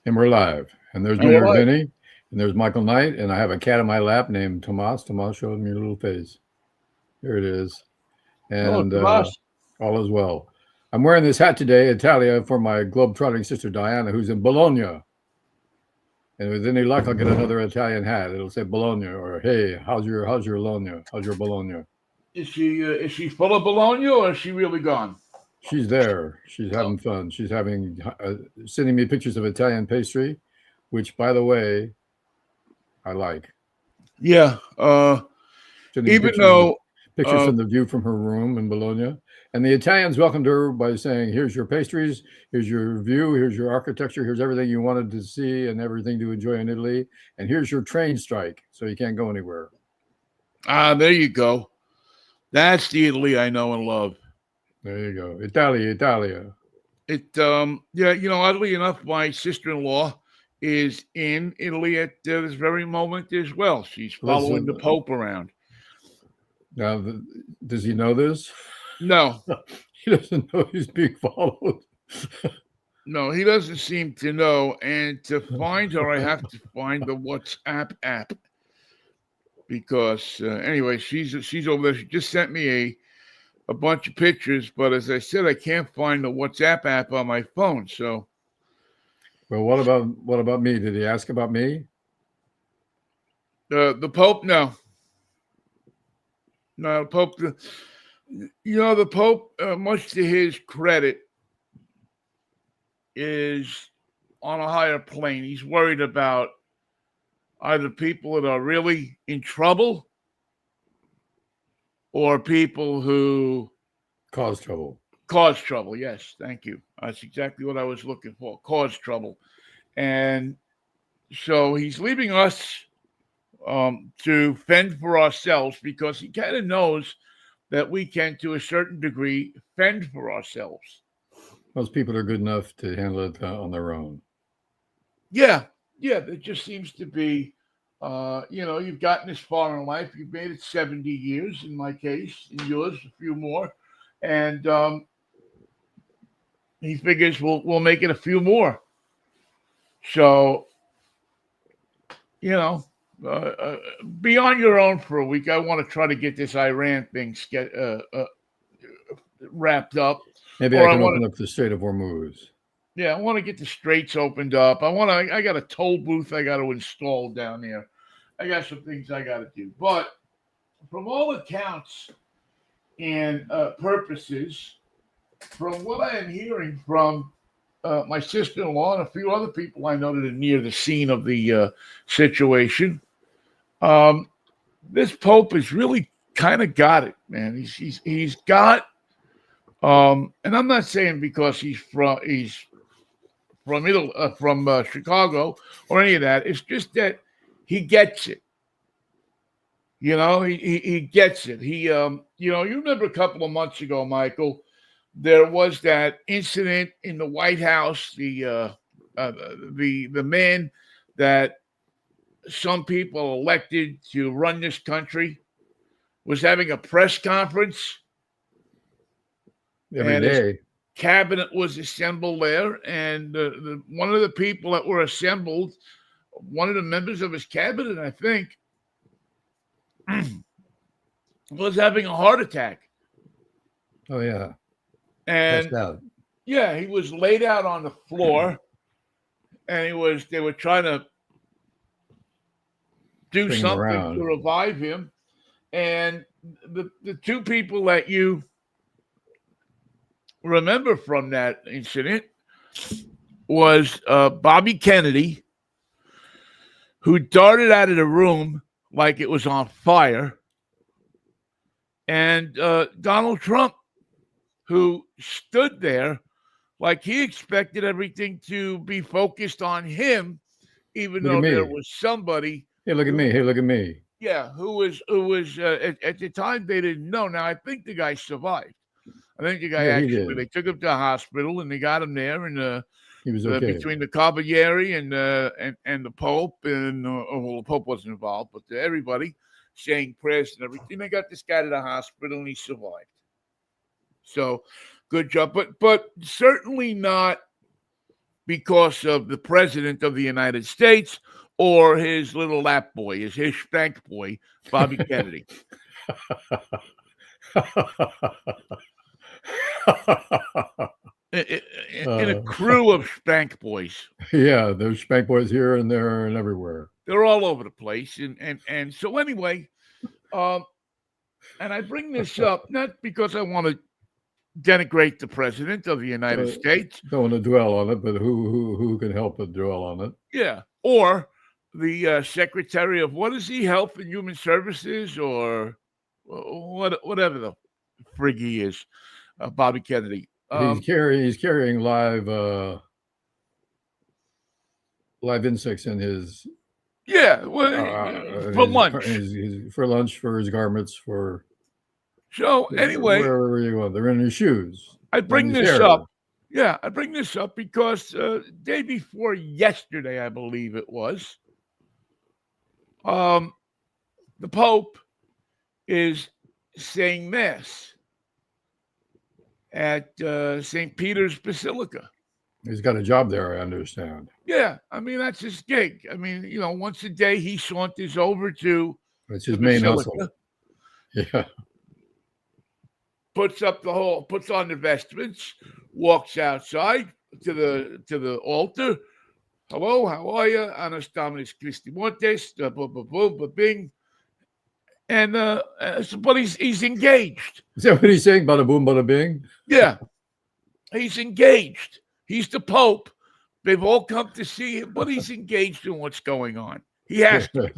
And we're live. And there's And we're Mayor live. Vinnie. And there's Michael Knight. And I have a cat in my lap named Tomas. Tomas showed me your little face. Here it is. Hello, And Tomas. all is well. I'm wearing this hat today, Italia, for my globe-trotting sister Diana, who's in Bologna. And with any luck, I'll get another Italian hat. It'll say Bologna or Hey, how's your Bologna? How's your Bologna? Is she full of bologna or is she really gone? She's there. She's Oh, having fun. She's having sending me pictures of Italian pastry, which, by the way, I like. yeah. Sending Even pictures though, pictures uh, from the view from her room in Bologna. And the Italians welcomed her by saying, "Here's your pastries, here's your view, here's your architecture, here's everything you wanted to see and everything to enjoy in Italy, and here's your train strike, so you can't go anywhere." there you go. That's the Italy I know and love. There you go, Italia, Italia. Yeah. Oddly enough, my sister-in-law is in Italy at this very moment as well. She's following the Listen, Pope around. now, does he know this? No, He doesn't know he's being followed. no, he doesn't seem to know. And to find her, I have to find the WhatsApp app because anyway, she's over there. She just sent me a bunch of pictures, but as I said, I can't find the WhatsApp app on my phone. So Well, what about me? Did he ask about me? the Pope, no, no, the Pope. The Pope, much to his credit, is on a higher plane. He's worried about either people that are really in trouble or people who Cause trouble. cause trouble. Yes, thank you. That's exactly what I was looking for. Cause trouble, and so he's leaving us to fend for ourselves because he kind of knows that we can, to a certain degree, fend for ourselves. Most people are good enough to handle it on their own. Yeah, yeah, there just seems to be, you've gotten this far in life. You've made it 70 years in my case, in yours, a few more. And he figures we'll make it a few more. So, you know, uh, uh, be on your own for a week. I want to try to get this Iran thing wrapped up, Maybe I or I can want open up the Strait of Hormuz. yeah, I want to get the straits opened up. I got a toll booth I got to install down there. I got some things I got to do. But from all accounts and purposes, from what I am hearing from my sister-in-law and a few other people I know that are near the scene of the situation, um, this Pope has really kind of got it, man. He's got, and I'm not saying because he's from Chicago or any of that. It's just that he gets it. He gets it. You remember a couple of months ago, Michael, there was that incident in the White House. The man that some people elected to run this country was having a press conference, Every and his day. cabinet was assembled there, and one of the people that were assembled, one of the members of his cabinet, I think, was having a heart attack. Oh, yeah. Passed And out. yeah, he was laid out on the floor, and they were trying to do Bring him something to around. revive him. And the two people that you remember from that incident was Bobby Kennedy, who darted out of the room like it was on fire, and Donald Trump, who stood there like he expected everything to be focused on him, even Look at though there me. was somebody Hey, look at me. who, Hey, look at me. yeah, who was at the time they didn't know. Now I think the guy survived. I think the guy Yeah, he actually did. they took him to the hospital and they got him there, and He was okay. between the Cavalieri and the Pope, and well, the Pope wasn't involved, but everybody saying prayers and everything, they got this guy to the hospital and he survived. So good job, but certainly not because of the president of the United States or his little lap boy, his spank boy, Bobby Kennedy. In a crew of spank boys. Yeah, there's spank boys here and there and everywhere. They're all over the place. And so anyway, and I bring this up not because I want to denigrate the president of the United States. Don't want to dwell on it, but who can help but dwell on it? Yeah. Or the secretary of, what is he, Health and Human Services, or whatever the frig he is, Bobby Kennedy. He's carrying live insects in his for lunch. For lunch, for his garments, for. So anyway, wherever you want, they're in his shoes. I bring this up. Yeah, I bring this up because day before yesterday, I believe it was, the Pope is saying Mass at St. Peter's Basilica. He's got a job there, I understand. Yeah, I mean, that's his gig. I mean, once a day he saunters over to. That's his main hustle. Yeah. Puts on the vestments, walks outside to the altar. Hello, how are you? Annos Dominus Christi Montes, bing. And but he's engaged. Is that what he's saying? Bada boom, bada bing? Yeah. He's engaged. He's the Pope. They've all come to see him, but he's engaged in what's going on. He has to.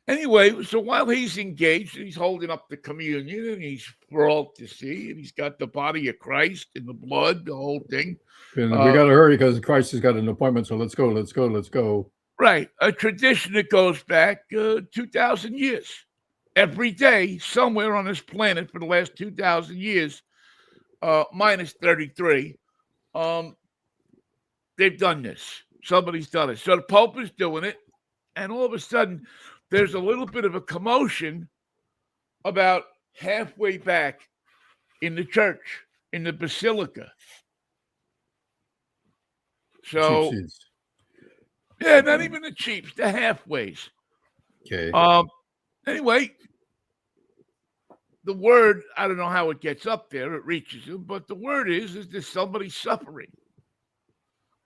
Anyway, so while he's engaged, he's holding up the communion, and he's for all to see, and he's got the body of Christ and the blood, the whole thing. And we got to hurry because Christ has got an appointment, so let's go. Right. A tradition that goes back 2,000 years. Every day, somewhere on this planet for the last 2,000 years, minus 33, they've done this. Somebody's done it. So the Pope is doing it, and all of a sudden, there's a little bit of a commotion about halfway back in the church, in the basilica. So, yeah, not even the cheaps, the halfways. Okay. Anyway, the word, I don't know how it gets up there, it reaches him, but the word is there's somebody suffering.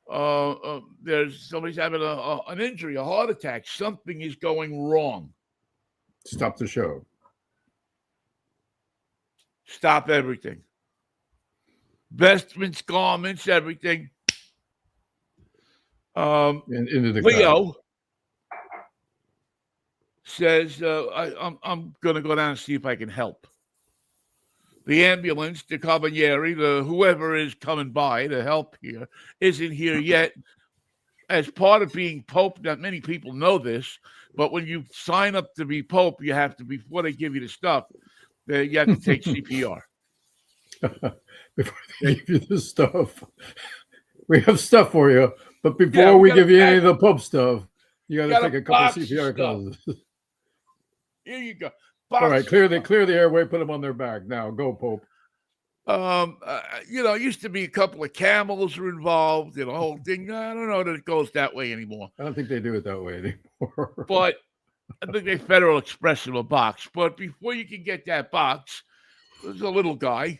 There's somebody's having an injury, a heart attack. Something is going wrong. Stop the show. Stop everything. Vestments, garments, everything. Into the Leo crowd. says, I'm going to go down and see if I can help. The ambulance, the Cavalieri, whoever is coming by to help here, isn't here yet. As part of being Pope, not many people know this, but when you sign up to be Pope, you have to, before they give you the stuff, you have to take CPR. Before they give you the stuff. We have stuff for you, but before we give you any of the Pope stuff, you got to take a couple CPR classes. Here you go. All right, clear the airway, put them on their back. Now, go, Pope. Used to be a couple of camels were involved in the whole thing. I don't know that it goes that way anymore. I don't think they do it that way anymore. But I think they Federal Express in a box. But before you can get that box, there's a little guy,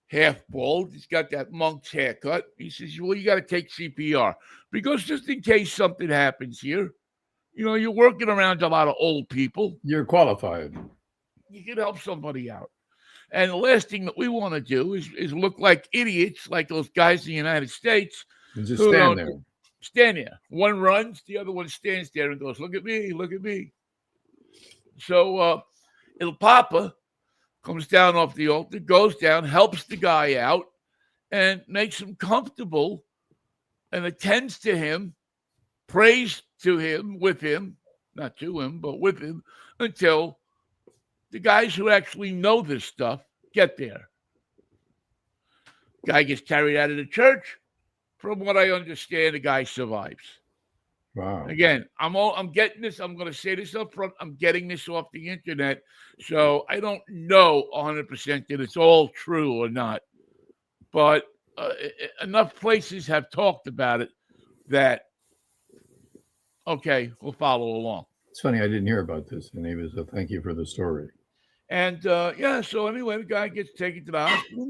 half bald. He's got that monk's haircut. He says, well, you got to take CPR. Because just in case something happens here, you're working around a lot of old people. You're qualified. You can help somebody out. And the last thing that we want to do is look like idiots, like those guys in the United States. And just stand there. Stand there. One runs, the other one stands there and goes, look at me, look at me. So El Papa comes down off the altar, goes down, helps the guy out, and makes him comfortable and attends to him, prays to him, with him, not to him, but with him, until the guys who actually know this stuff get there. Guy gets carried out of the church. From what I understand, the guy survives. Wow. Again, I'm getting this. I'm going to say this up front. I'm getting this off the internet. So I don't know 100% that it's all true or not. But enough places have talked about it that, okay, we'll follow along. It's funny, I didn't hear about this, and he was thank you for the story. And yeah, so anyway, the guy gets taken to the hospital.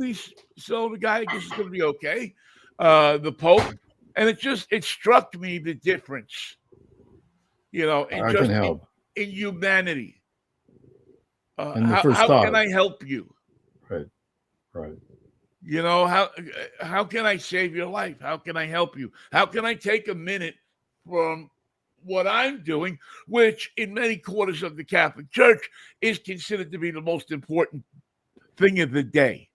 So the guy, I guess, is going to be okay. The Pope, and it struck me the difference, in I can help. in humanity. And the first how thought. can I help you? Right, right. How can I save your life? How can I help you? How can I take a minute from what I'm doing, which in many quarters of the Catholic Church is considered to be the most important thing of the day?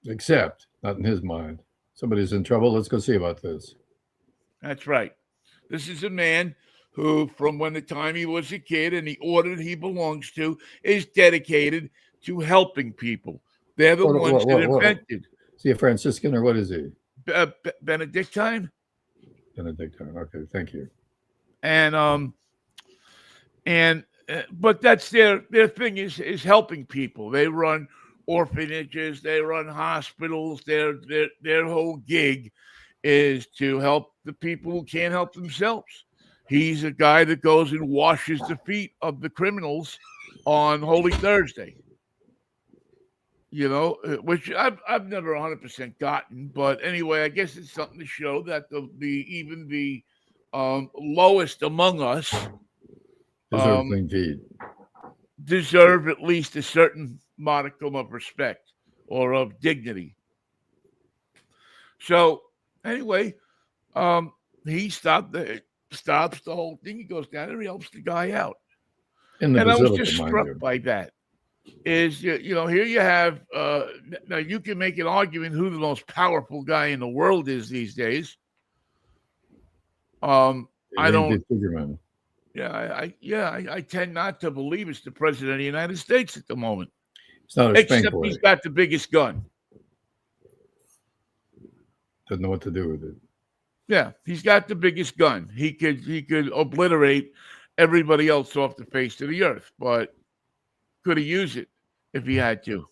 Except, not in his mind. Somebody's in trouble. Let's go see about this. That's right. This is a man who, from when the time he was a kid and the order that he belongs to, is dedicated to helping people. They're the ones that invented. Is he a Franciscan or what is he? Benedictine. Benedictine. Okay, thank you. But that's their thing is helping people. They run orphanages, they run hospitals. Their whole gig is to help the people who can't help themselves. He's a guy that goes and washes the feet of the criminals on Holy Thursday. Which I've never 100% gotten, but anyway, I guess it's something to show that even the lowest among us deserve at least a certain modicum of respect or of dignity. So anyway, he stops the whole thing. He goes down there, he helps the guy out. And I was just struck by that. Is, here you have, now you can make an argument who the most powerful guy in the world is these days. I don't. I tend not to believe it's the president of the United States at the moment. Except he's got the biggest gun. Doesn't know what to do with it. Yeah, he's got the biggest gun. He could obliterate everybody else off the face of the earth, but could he use it if he had to?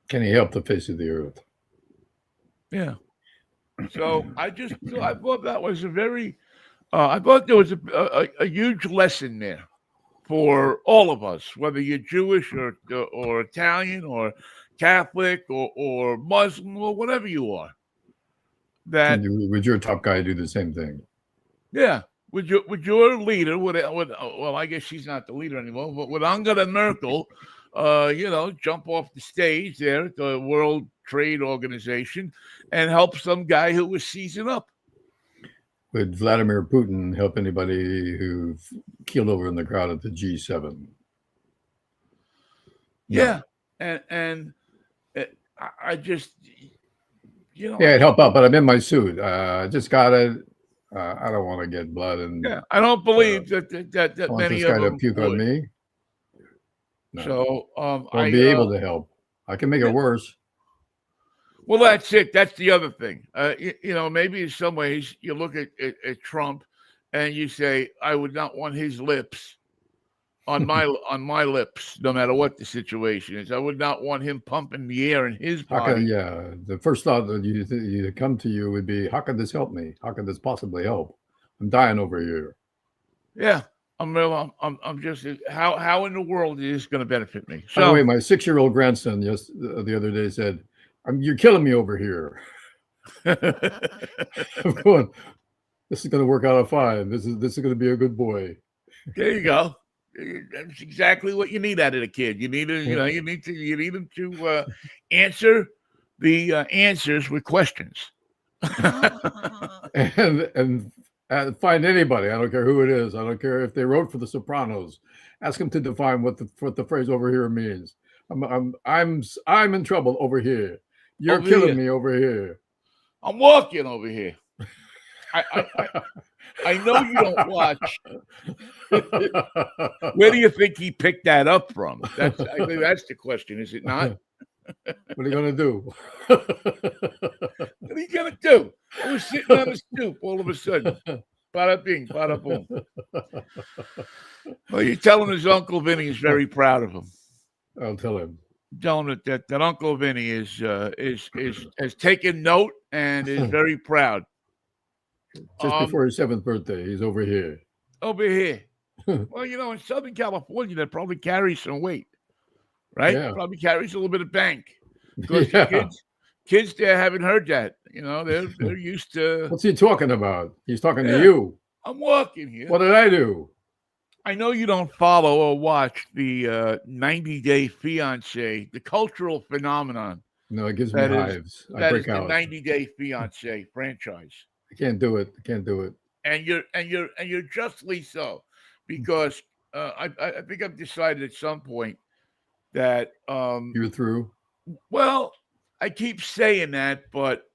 Can he help the face of the earth? Yeah. So I thought that was I thought there was a huge lesson there for all of us, whether you're Jewish or Italian or Catholic or Muslim or whatever you are. That would your top guy do the same thing? Yeah. Would your leader well, I guess she's not the leader anymore, but would Angela Merkel, jump off the stage there at the World Trade Organization and help some guy who was seizing up? Would Vladimir Putin help anybody who keeled over in the crowd at the G7? Yeah, and I just, Yeah, I'd help out, but I'm in my suit. Just got it. I don't want to get blood, and I don't believe that many of them puke on me. No. So I'll be able to help. I can make it worse. Well, that's it. That's the other thing. Maybe in some ways you look at Trump and you say, I would not want his lips on my lips, no matter what the situation is. I would not want him pumping the air in his body. The first thought that you come to you would be, how could this help me? How could this possibly help? I'm dying over here. Yeah, I'm just how in the world is this going to benefit me? So, by the way, my 6-year-old grandson the other day said, "You're killing me over here." I'm going, this is going to work out fine. This is going to be a good boy. There you go. That's exactly what you need out of the kid. You need you need him to answer the answers with questions. and find anybody. I don't care who it is. I don't care if they wrote for The Sopranos. Ask them to define what the phrase "over here" means. I'm in trouble over here. You're killing me over here. I'm walking over here. I know you don't watch. Where do you think he picked that up from? I think that's the question, is it not? What are you going to do? What are you going to do? I was sitting on the stoop all of a sudden. Bada bing, bada boom. Well, you're telling his Uncle Vinnie is very proud of him. I'll tell him. telling it that Uncle Vinny is has taken note and is very proud. Just before his 7th birthday, he's over here. Over here. Well, in Southern California, that probably carries some weight, right? Yeah. Probably carries a little bit of bank because the Yeah. kids there haven't heard that. They're used to. What's he talking about? He's talking to Yeah, you. I'm walking here. What did I do? I know you don't follow or watch the 90 Day Fiance, the cultural phenomenon No, it gives me that is hives. I that is break the out. 90 Day Fiance franchise. I can't do it. I can't do it. And you're justly so, because I think I've decided at some point that You're through. well, I keep saying that, but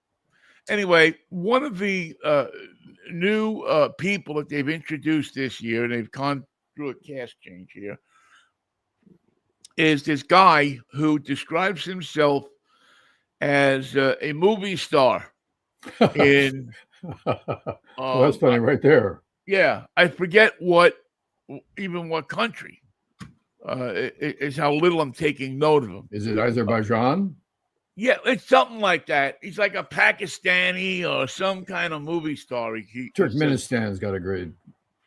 anyway, one of the new people that they've introduced this year, and they've gone through a cast change here, is this guy who describes himself as a movie star in Well, that's funny right there. yeah, I forget what country. Is how little I'm taking note of him. Is it Azerbaijan? Yeah, it's something like that. He's like a Pakistani or some kind of movie star. Turkmenistan's got a great.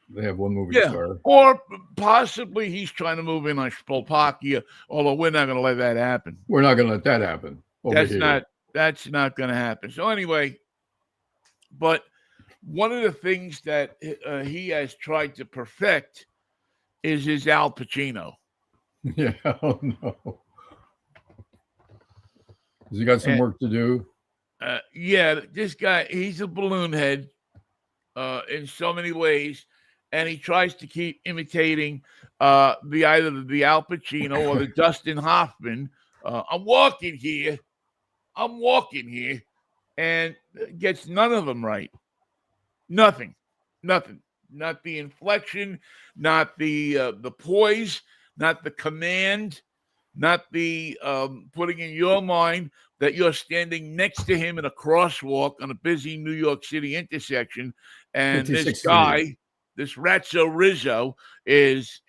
They have one movie Yeah, star. or possibly he's trying to move in on Slovakia, although we're not going to let that happen. We're not going to let that happen. That's not going to happen. So anyway, but one of the things that he has tried to perfect is his Al Pacino. Yeah, oh no. Has he got some work to do? Yeah, this guy, he's a balloon head in so many ways, and he tries to keep imitating either the Al Pacino or the Dustin Hoffman. I'm walking here, and gets none of them right. Nothing. Not the inflection, not the poise, not the command, not the putting in your mind that you're standing next to him in a crosswalk on a busy New York City intersection, and this guy, this Ratso Rizzo, is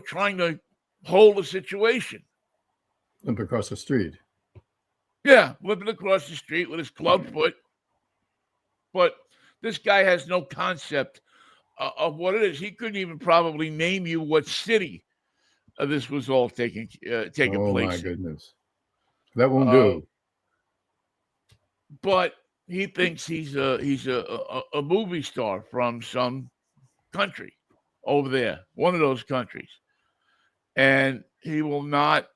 trying to hold a situation. Limp across the street. Yeah, limping across the street with his club foot. But this guy has no concept of what it is. He couldn't even probably name you what city this was all taking place. Oh my goodness, that won't do. But he thinks he's a movie star from some country over there, one of those countries, and he will not.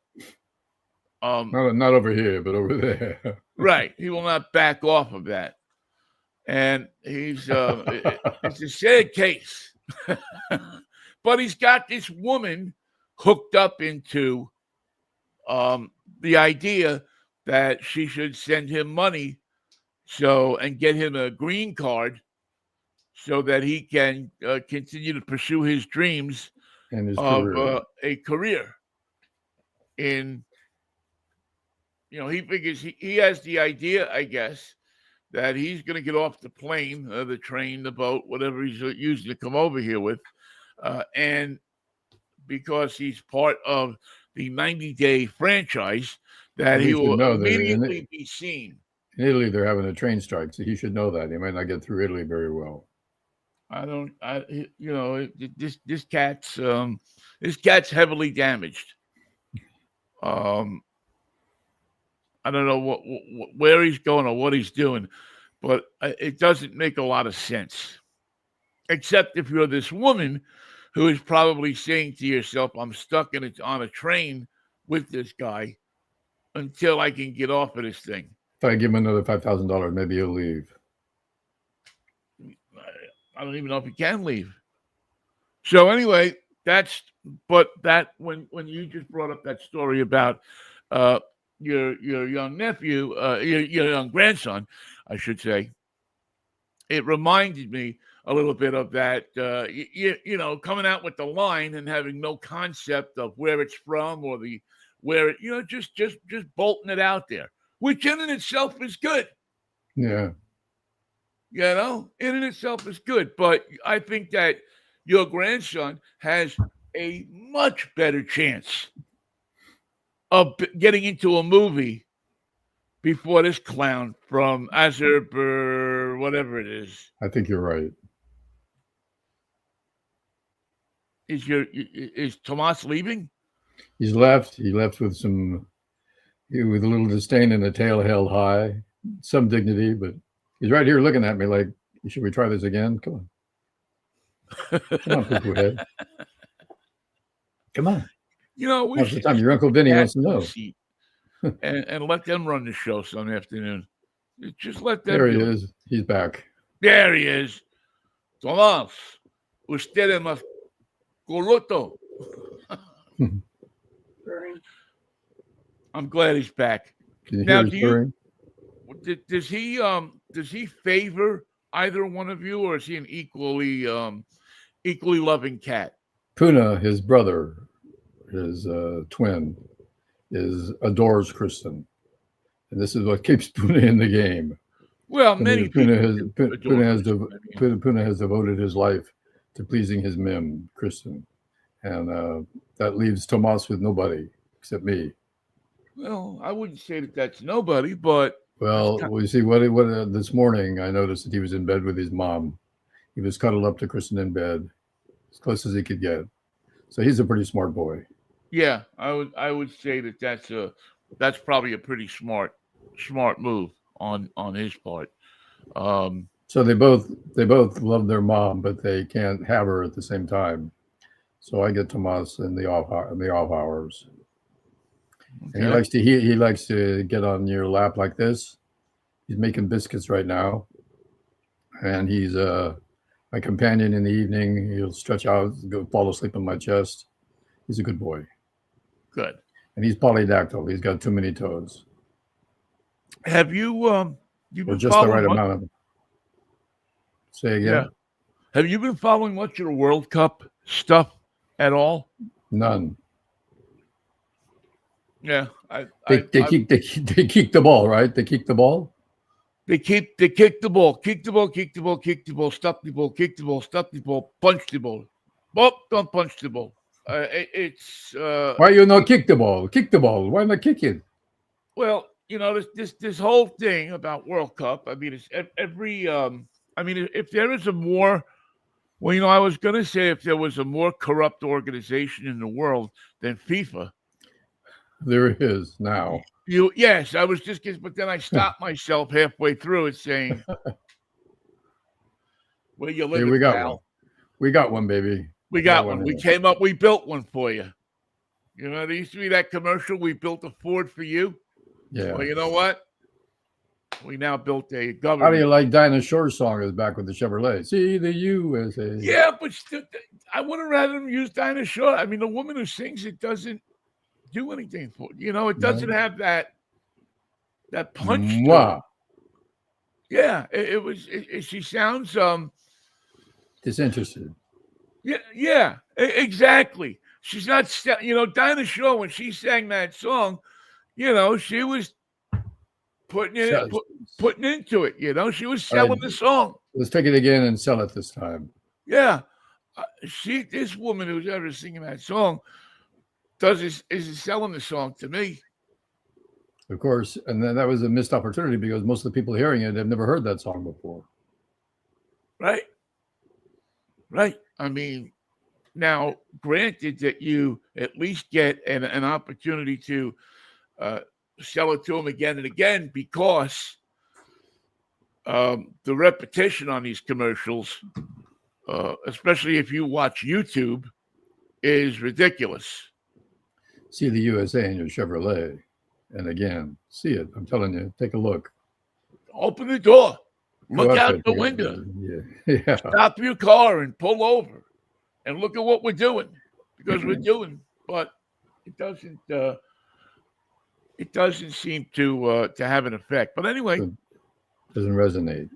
Not over here, but over there. Right, he will not back off of that. And he's it's a sad case. But he's got this woman hooked up into the idea that she should send him money and get him a green card so that he can continue to pursue his dreams and his of a career in he figures he has the idea, I guess, that he's going to get off the plane, the train, the boat, whatever he's using to come over here with. And because he's part of the 90-day franchise, that he will immediately be seen. In Italy, they're having a train strike, so he should know that. He might not get through Italy very well. This cat's heavily damaged. I don't know where he's going or what he's doing, but it doesn't make a lot of sense. Except if you're this woman who is probably saying to yourself, I'm stuck on a train with this guy until I can get off of this thing. If I give him another $5,000, maybe he'll leave. I don't even know if he can leave. So anyway, when you just brought up that story about your young nephew, your young grandson, I should say, it reminded me a little bit of that, coming out with the line and having no concept of where it's from or just bolting it out there, which in and itself is good. Yeah. In and itself is good. But I think that your grandson has a much better chance of getting into a movie before this clown from Azerb or whatever it is. I think you're right. Is Tomas leaving? He's left. He left with with a little disdain and a tail held high, some dignity, but he's right here looking at me like, should we try this again? Come on, poo-poo head. Come on. We Now's the should time. just Your get Uncle the Vinny cat wants to in the know. seat and let them run the show some afternoon. Just let them. There he do it. is. He's back. There he is. Tomás, usted es más coloto. I'm glad he's back. Can you Now, hear his purring? does he favor either one of you, or is he an equally loving cat? Puna, his brother, his twin, adores Kristen, and this is what keeps Puna in the game. Well, many Puna people has devoted his life to pleasing his mim, Kristen, and that leaves Tomas with nobody except me. Well, I wouldn't say that that's nobody, but we see what this morning I noticed that he was in bed with his mom. He was cuddled up to Kristen in bed, as close as he could get. So he's a pretty smart boy. Yeah, I would say that that's probably a pretty smart move on his part. So they both love their mom, but they can't have her at the same time. So I get Tomas in the off hours. Okay. And he likes to get on your lap like this. He's making biscuits right now, and he's my companion in the evening. He'll stretch out, go fall asleep on my chest. He's a good boy. Good. And he's polydactyl. He's got too many toes. Have you Or just the right amount of. Say again. Yeah. Have you been following much of the World Cup stuff at all? None. Yeah, They kick the ball, right? They kick the ball. They kick the ball, kick the ball, kick the ball, kick the ball, stop the ball, kick the ball, stop the ball, punch the ball. Oh, don't punch the ball. It's why you not kick the ball? Kick the ball. Why not kick it? Well, this whole thing about World Cup. I mean, it's every. I mean, if there is a more, well, I was going to say if there was a more corrupt organization in the world than FIFA. There it is now. Yes, I was just kidding, but then I stopped myself halfway through it, saying, "Where you live, we got pal? one. We got one, baby. We got one. We came up. We built one for you. There used to be that commercial. We built a Ford for you. Yeah. Well, you know what? We now built a government. How do you like Dinah Shore's song is back with the Chevrolet? See the USA. Yeah, but I would have rather them use Dinah Shore. I mean, the woman who sings it doesn't do anything for it. It doesn't have that punch. Mwah. Yeah, it was. She sounds disinterested. Yeah, exactly. She's not. Dinah Shore, when she sang that song, she was putting into it. She was selling the song. Let's take it again and sell it this time. Yeah, this woman who's ever singing that song is selling the song to me. Of course, and then that was a missed opportunity because most of the people hearing it have never heard that song before. Right. I mean, now, granted that you at least get an opportunity to sell it to them again and again because the repetition on these commercials, especially if you watch YouTube, is ridiculous. See the USA in your Chevrolet. And again, see it. I'm telling you, take a look. Open the door. Look out the window. Yeah. Stop your car and pull over and look at what we're doing because we're doing. But it doesn't seem to have an effect. But anyway, doesn't resonate.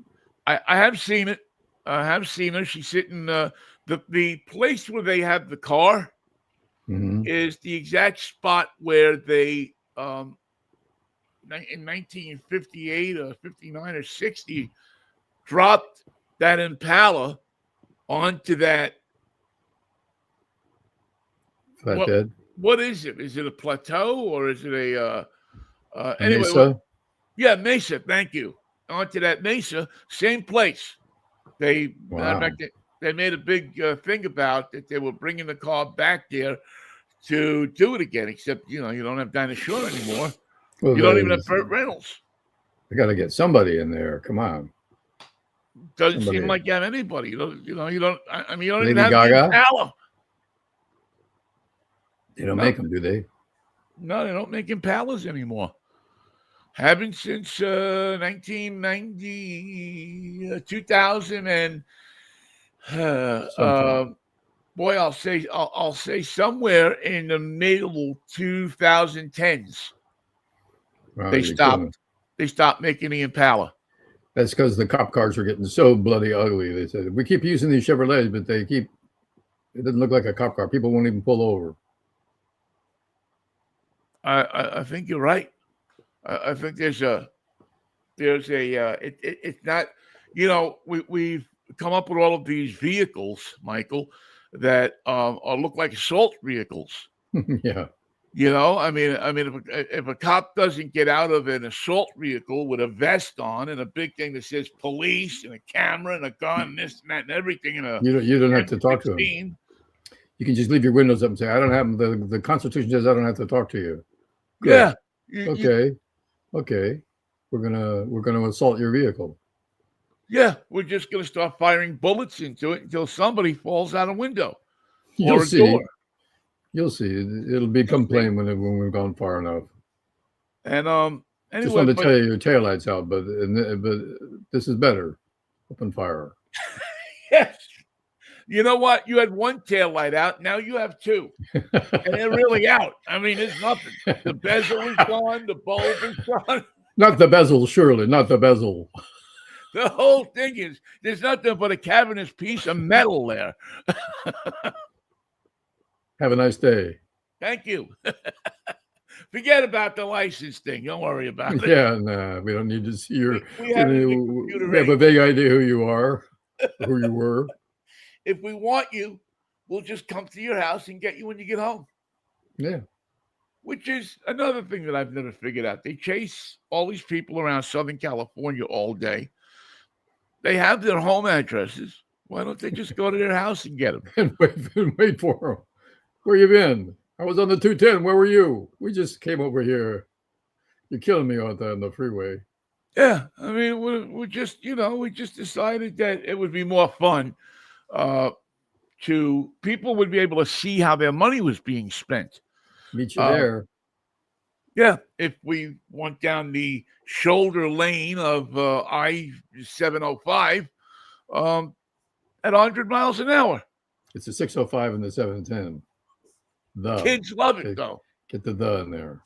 I have seen it. I have seen her. She's sitting the place where they have the car is the exact spot where they in 1958 or 59 or 60 dropped that Impala onto that flatbed. What is it? Is it a plateau or is it A anyway? mesa. Yeah, Mesa. Thank you. Onto that Mesa, same place. Matter of Wow. fact, they made a big thing about that they were bringing the car back there to do it again. Except you don't have Dinah Shore anymore. Well, You don't even have Burt Reynolds. I got to get somebody in there. Come on, Doesn't seem somebody. like you have anybody. You don't. I mean, you don't even Lady have the Gaga. Impala. They don't No, make them, do they? no, they don't make Impalas anymore. Haven't since 1990, 2000, and Something. boy, I'll say somewhere in the middle 2010s Wow, they you're killing. stopped making the Impala. That's because the cop cars are getting so bloody ugly. They said we keep using these Chevrolets, but it doesn't look like a cop car. People won't even pull over. I think you're right. I think it's not, we've come up with all of these vehicles, Michael, that look like assault vehicles. Yeah. I mean, if a cop doesn't get out of an assault vehicle with a vest on and a big thing that says police and a camera and a gun and this and that and everything and a You don't have to talk to them. M16, You can just leave your windows up and say, "I don't have the Constitution says I don't have to talk to you." Good. yeah, Okay. We're gonna assault your vehicle. yeah, we're just gonna start firing bullets into it until somebody falls out a window You'll or a see. door. You'll see. It'll become plain when we've gone far enough. And Just anyway, wanted to but tell you your taillights out, but this is better. Open fire. yes, you know what? You had one tail light out, now you have two, and they're really out. I mean, there's nothing. The bezel is gone, the bulb is gone. Not the bezel, surely. Not the bezel. The whole thing is there's nothing but a cavernous piece of metal there. Have a nice day. Thank you. Forget about the license thing. Don't worry about it. Yeah, nah, we don't need to see your. We have it in the computer We have a anyway. vague idea who you are, who you were. If we want you, we'll just come to your house and get you when you get home. Yeah. Which is another thing that I've never figured out. They chase all these people around Southern California all day. They have their home addresses. Why don't they just go to their house and get them? And wait for them. Where you been? I was on the 210. Where were you? We just came over here. You're killing me on the freeway. Yeah, I mean, we just decided that it would be more fun. People would be able to see how their money was being spent. Meet you there. Yeah, if we went down the shoulder lane of I-705 at 100 miles an hour. It's the 605 and the 710. Kids love it, though. Get the in there.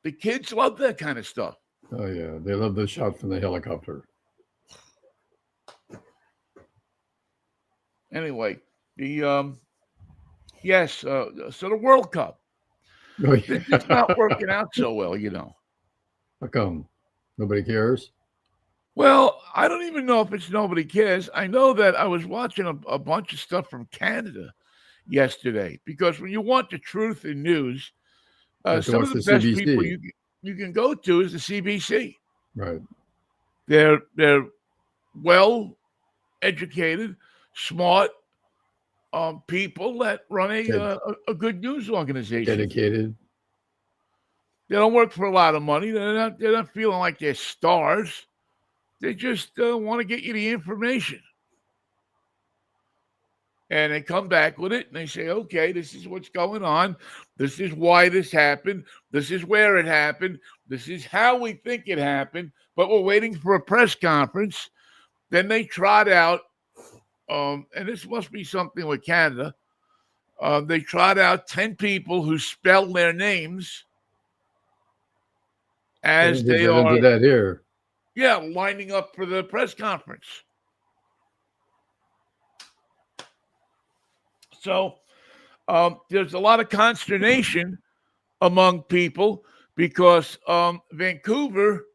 The kids love that kind of stuff. Oh, yeah. They love the shot from the helicopter. Anyway, so the World Cup. Oh, yeah. It's not working out so well, How come? Nobody cares? Well, I don't even know if it's nobody cares. I know that I was watching a bunch of stuff from Canada yesterday because when you want the truth in news, some of the best CBC. people you can go to is the CBC. Right. They're well educated, smart people that run a good news organization. Dedicated. They don't work for a lot of money. They're not feeling like they're stars. They just want to get you the information. And they come back with it and they say, okay, this is what's going on. This is why this happened. This is where it happened. This is how we think it happened. But we're waiting for a press conference. Then they trot out, and this must be something with Canada. They trot out 10 people who spell their names as they are. Into that here. Yeah, lining up for the press conference. So there's a lot of consternation among people because Vancouver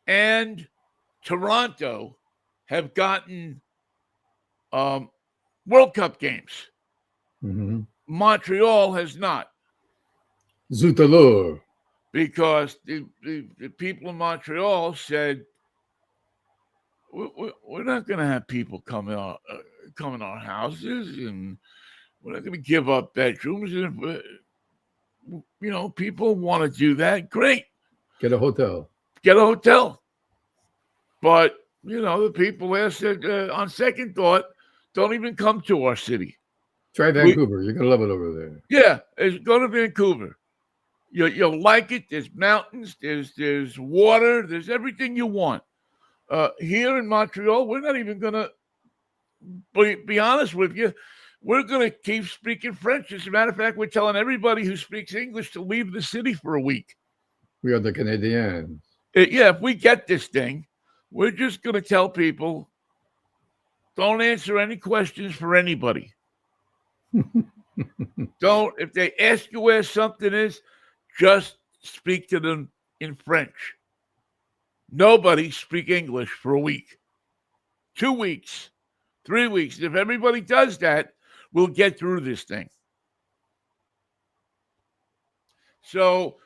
and Toronto have gotten World Cup games. Mm-hmm. Montreal has not, Zoutaleur. because the people in Montreal said, we're not going to have people come in our houses, and we're not going to give up bedrooms. And if people want to do that, great. Get a hotel. But the people there said, on second thought, don't even come to our city. Try Vancouver. You're gonna love it over there. Yeah, go to Vancouver. You'll like it. There's mountains. There's water. There's everything you want. Here in Montreal, we're not even gonna be honest with you. We're gonna keep speaking French. As a matter of fact, we're telling everybody who speaks English to leave the city for a week. We are the Canadians. If we get this thing, we're just gonna tell people, don't answer any questions for anybody. Don't. If they ask you where something is, just speak to them in French. Nobody speak English for a week, 2 weeks, 3 weeks. If everybody does that, we'll get through this thing. So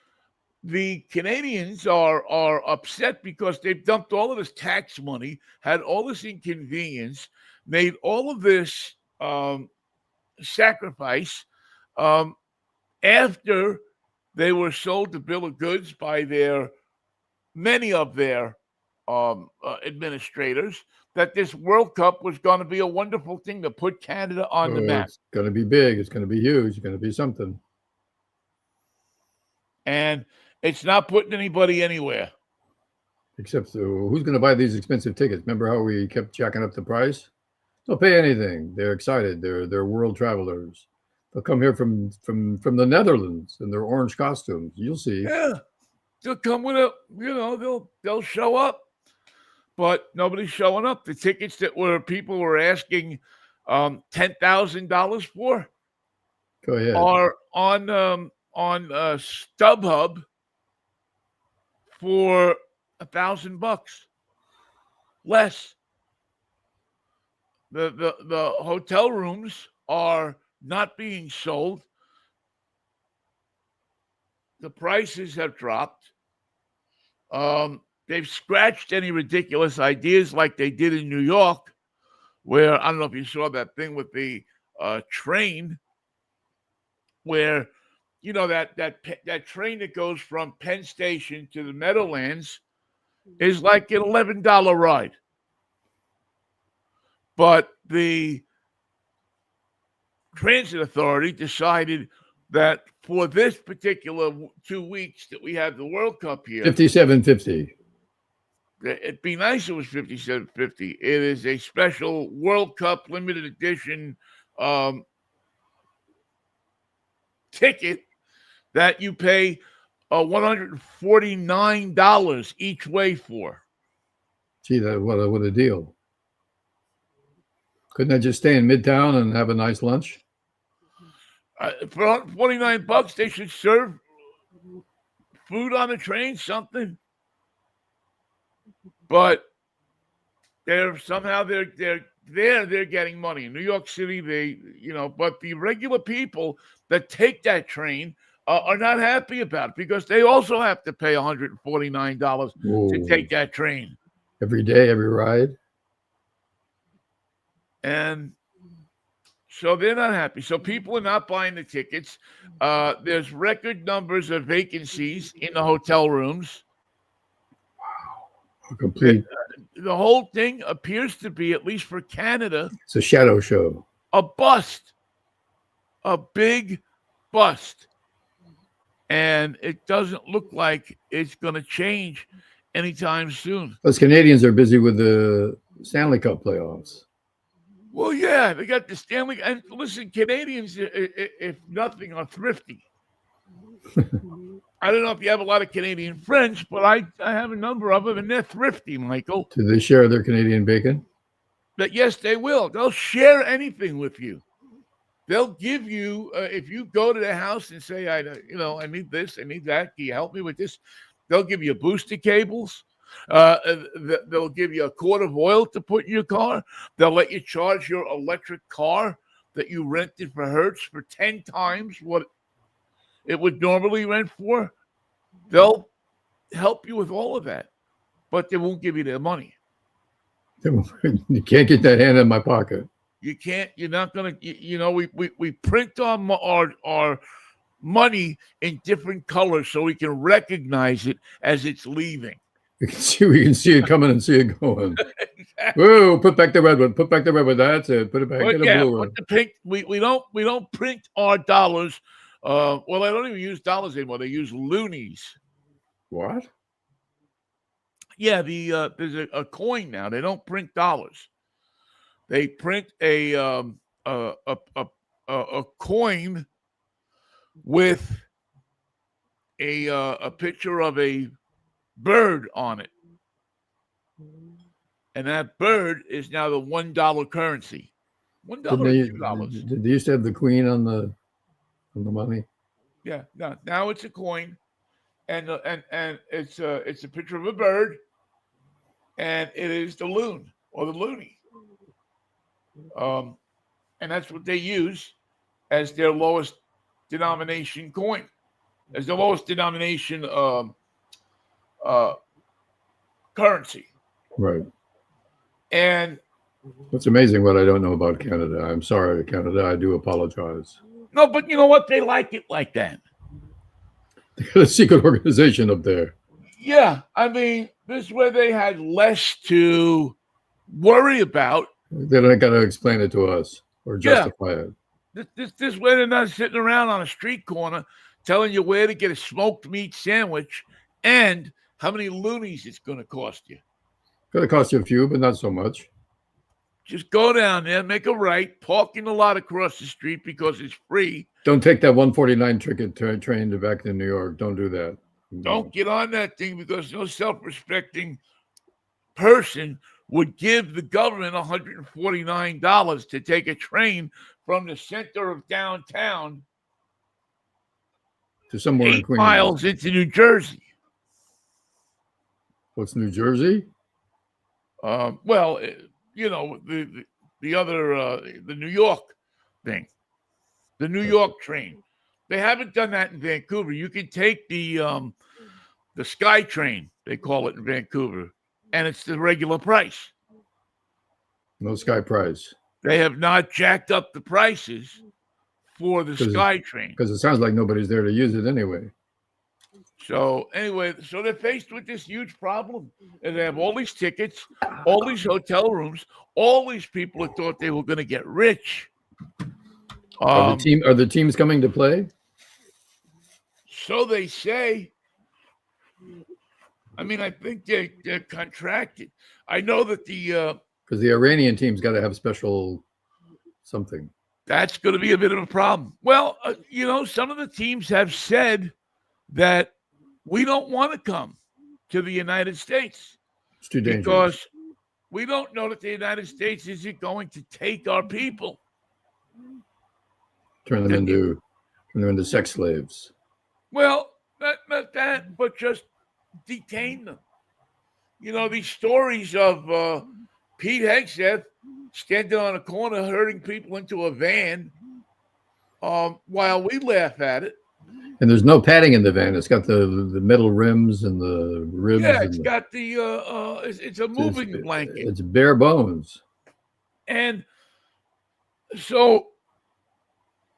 the Canadians are upset because they've dumped all of this tax money, had all this inconvenience, made all of this sacrifice after they were sold the bill of goods by many of their administrators, that this World Cup was going to be a wonderful thing to put Canada on the map. It's going to be big. It's going to be huge. It's going to be something. And it's not putting anybody anywhere. Except who's going to buy these expensive tickets? Remember how we kept jacking up the price? They'll pay anything. They're excited. They're world travelers. They'll come here from the Netherlands in their orange costumes. You'll see. Yeah, they'll come with they'll show up, but nobody's showing up. The tickets that people were asking $10,000 for, go ahead, are on StubHub for $1,000 less. The hotel rooms are not being sold. The prices have dropped. They've scratched any ridiculous ideas like they did in New York, where, I don't know if you saw that thing with the train, where that train that goes from Penn Station to the Meadowlands is like an $11 ride. But the Transit Authority decided that for this particular 2 weeks that we have the World Cup here, $57.50. It'd be nice if it was $57.50. It is a special World Cup limited edition ticket that you pay $149 each way for. Gee, what a deal. Couldn't I just stay in Midtown and have a nice lunch? For $49, they should serve food on the train, something. But they're getting money. In New York City, but the regular people that take that train are not happy about it, because they also have to pay $149 to take that train. Every day, every ride. And so they're not happy. So people are not buying the tickets. There's record numbers of vacancies in the hotel rooms. Wow. Complete. The whole thing appears to be, at least for Canada, it's a shadow show. A bust. A big bust. And it doesn't look like it's going to change anytime soon. Those Canadians are busy with the Stanley Cup playoffs. Well, yeah, they got the Stanley. And listen, Canadians, if nothing, are thrifty. I don't know if you have a lot of Canadian friends, but I have a number of them, and they're thrifty, Michael. Do they share their Canadian bacon? But yes, they will. They'll share anything with you. They'll give you, if you go to their house and say, I need this, I need that. Can you help me with this? They'll give you booster cables. They'll give you a quart of oil to put in your car. They'll let you charge your electric car that you rented for Hertz for 10 times what it would normally rent for, they'll help you with all of that, but they won't give you their money. You can't get that hand in my pocket. You can't. You're not gonna. We print our money in different colors so we can recognize it as it's leaving. We can see it coming and see it going. Exactly. Whoa! Put back the red one. Put back the red one. That's it. Put it back. Get a blue one. Put the pink. We don't print our dollars. Well, they don't even use dollars anymore. They use loonies. What? Yeah, there's a coin now. They don't print dollars. They print a coin with a picture of a bird on it, and that bird is now the $1 currency. $1 or $2. Did they used to have the queen on the money? Yeah, no. Now it's a coin, and it's a picture of a bird, and it is the loon or the loonie. And that's what they use as their lowest denomination coin, as the lowest denomination currency. Right. And it's amazing what I don't know about Canada. I'm sorry, Canada. I do apologize. No, but you know what? They like it like that. They got a secret organization up there. Yeah, I mean, this is where they had less to worry about. They don't got to explain it to us or justify it. This is where they're not sitting around on a street corner telling you where to get a smoked meat sandwich and how many loonies it's going to cost you. Going to cost you a few, but not so much. Just go down there, make a right, park in the lot across the street because it's free. Don't take that 149 ticket train to back to New York. Don't do that. Don't get on that thing because no self-respecting person would give the government $149 to take a train from the center of downtown to somewhere 8 in Queens. miles into New Jersey. What's New Jersey? Well, you know, the other the New York thing, the New York train. They haven't done that in Vancouver. You can take the Sky Train, they call it in Vancouver, and it's the regular price. No Sky price. They have not jacked up the prices for the Sky Train. Because it sounds like nobody's there to use it anyway. So anyway, so they're faced with this huge problem. And they have all these tickets, all these hotel rooms, all these people who thought they were going to get rich. Are the teams coming to play? So they say. I mean, I think they're contracted. I know that because the Iranian team's got to have special something. That's going to be a bit of a problem. Well, you know, some of the teams have said that we don't want to come to the United States. It's too dangerous. Because we don't know that the United States isn't going to take our people. Turn them into sex slaves. Well, not that, but just detain them. You know, these stories of Pete Hegseth standing on a corner herding people into a van while we laugh at it. And there's no padding in the van. It's got the metal rims and the ribs. Yeah, it's got the it's a moving blanket. It's bare bones. And so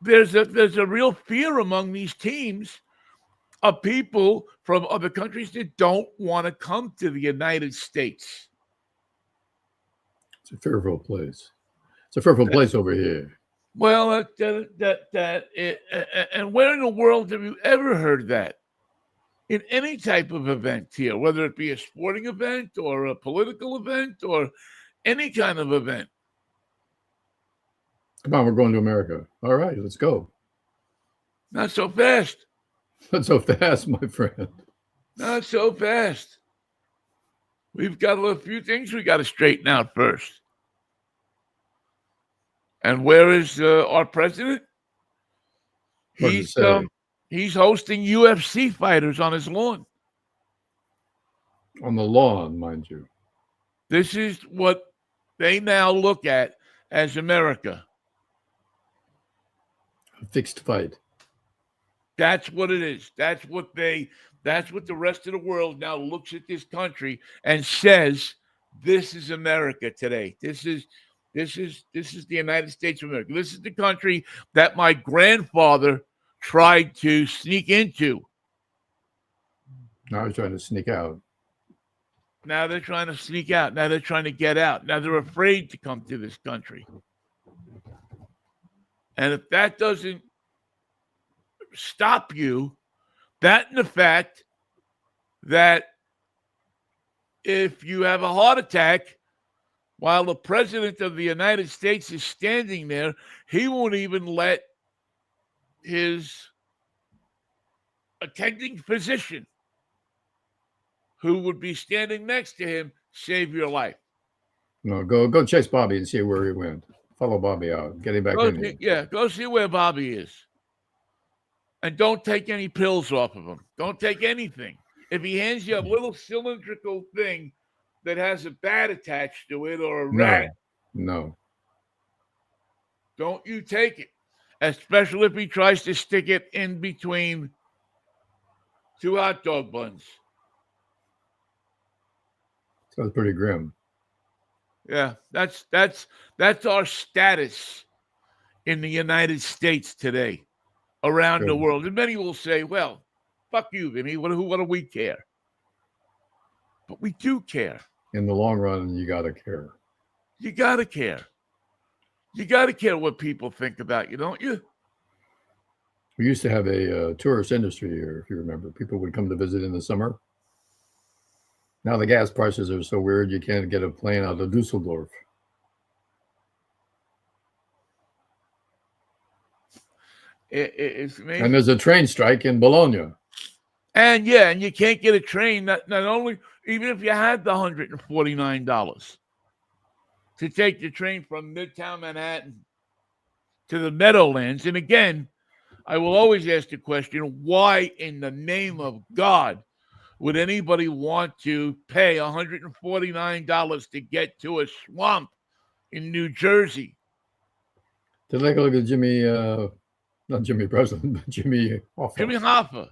there's a real fear among these teams of people from other countries that don't want to come to the United States. It's a fearful place. It's a fearful place over here. Well, and where in the world have you ever heard that? In any type of event here, whether it be a sporting event or a political event or any kind of event. Come on, we're going to America. All right, let's go. Not so fast. Not so fast, my friend. Not so fast. We've got a few things we got to straighten out first. And where is our president? He's hosting UFC fighters on his lawn. On the lawn, mind you. This is what they now look at as America. A fixed fight. That's what it is. That's what the rest of the world now looks at this country and says, this is America today. This is the United States of America. This is the country that my grandfather tried to sneak into. Now he's trying to sneak out. Now they're trying to sneak out. Now they're trying to get out. Now they're afraid to come to this country. And if that doesn't stop you, that and the fact that if you have a heart attack while the president of the United States is standing there, he won't even let his attending physician, who would be standing next to him, save your life. No, go chase Bobby and see where he went. Follow Bobby out. Get him back in here. Yeah, go see where Bobby is. And don't take any pills off of him. Don't take anything. If he hands you a little cylindrical thing that has a bat attached to it or a rat, no, don't you take it. Especially if he tries to stick it in between two hot dog buns. Sounds pretty grim. Yeah, that's our status in the United States today, around the world. And many will say, well, fuck you, Vinnie. What do we care? But we do care. In the long run, you got to care. You got to care. You got to care what people think about you, don't you? We used to have a tourist industry here, if you remember. People would come to visit in the summer. Now the gas prices are so weird, you can't get a plane out of Dusseldorf. It's amazing. And there's a train strike in Bologna. And you can't get a train. Not only, even if you had the $149 to take the train from Midtown Manhattan to the Meadowlands. And again, I will always ask the question, why in the name of God would anybody want to pay $149 to get to a swamp in New Jersey? To take a look at Jimmy, not Jimmy Breslin, but Jimmy Hoffa. Jimmy Hoffa.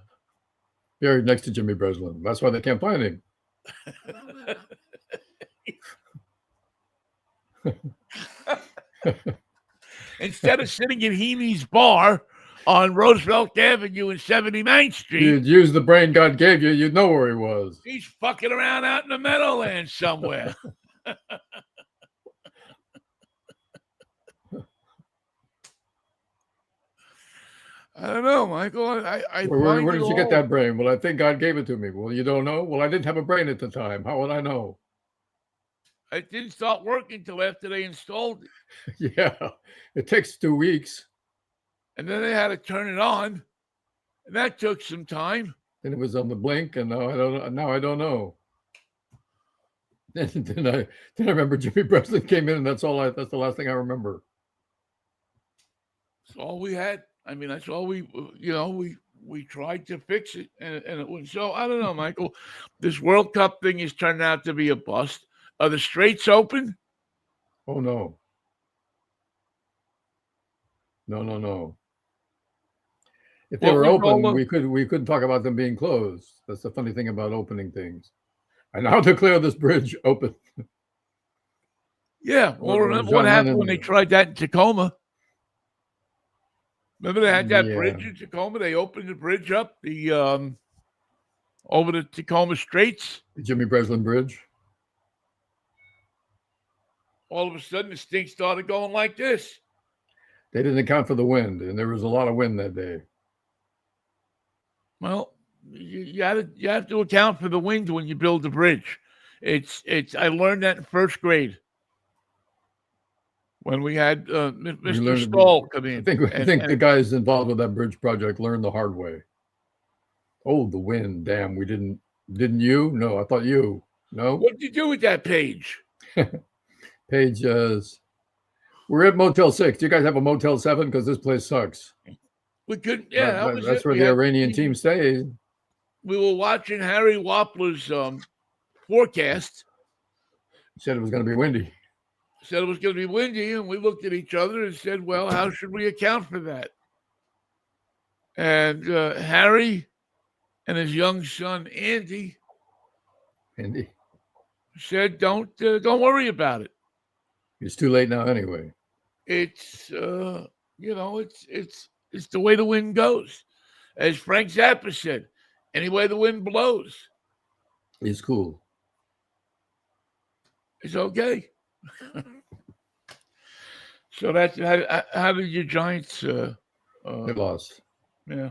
Buried next to Jimmy Breslin. That's why they can't find him. Instead of sitting in Heaney's bar on Roosevelt Avenue and 79th Street. You'd use the brain God gave you, you'd know where he was. He's fucking around out in the Meadowlands somewhere. I don't know, Michael. Where did you get that brain? Well, I think God gave it to me. Well, you don't know? Well, I didn't have a brain at the time. How would I know? It didn't start working until after they installed it. Yeah, it takes 2 weeks. And then they had to turn it on. And that took some time. Then it was on the blink, and now I don't know. Then I remember Jimmy Breslin came in, and that's the last thing I remember. That's all we had. I mean, that's all we tried to fix it, and it was so. I don't know, Michael. This World Cup thing is turning out to be a bust. Are the straits open? Oh no. No. If they were open, we couldn't talk about them being closed. That's the funny thing about opening things. I now declare this bridge open. Yeah. Well, remember what happened when they tried that in Tacoma? Remember they had that bridge in Tacoma? They opened the bridge up over the Tacoma Straits. The Jimmy Breslin Bridge. All of a sudden, the thing started going like this. They didn't account for the wind, and there was a lot of wind that day. Well, you have to account for the wind when you build a bridge. I learned that in first grade when we had Mr. Stahl come in. I think the guys involved with that bridge project learned the hard way. Oh, the wind! Damn, we didn't you? No, I thought you. No. What did you do with that page? Page we're at Motel 6. Do you guys have a Motel 7? Because this place sucks. We couldn't. Yeah, that's where the Iranian team stays. We were watching Harry Wappler's forecast. He said it was going to be windy. And we looked at each other and said, "Well, how should we account for that?" And Harry and his young son Andy Andy, said, "Don't worry about it. it's too late now anyway. It's it's the way the wind goes." As Frank Zappa said, "Any way the wind blows, It's cool. it's okay." So that's how did your Giants? They lost. Yeah.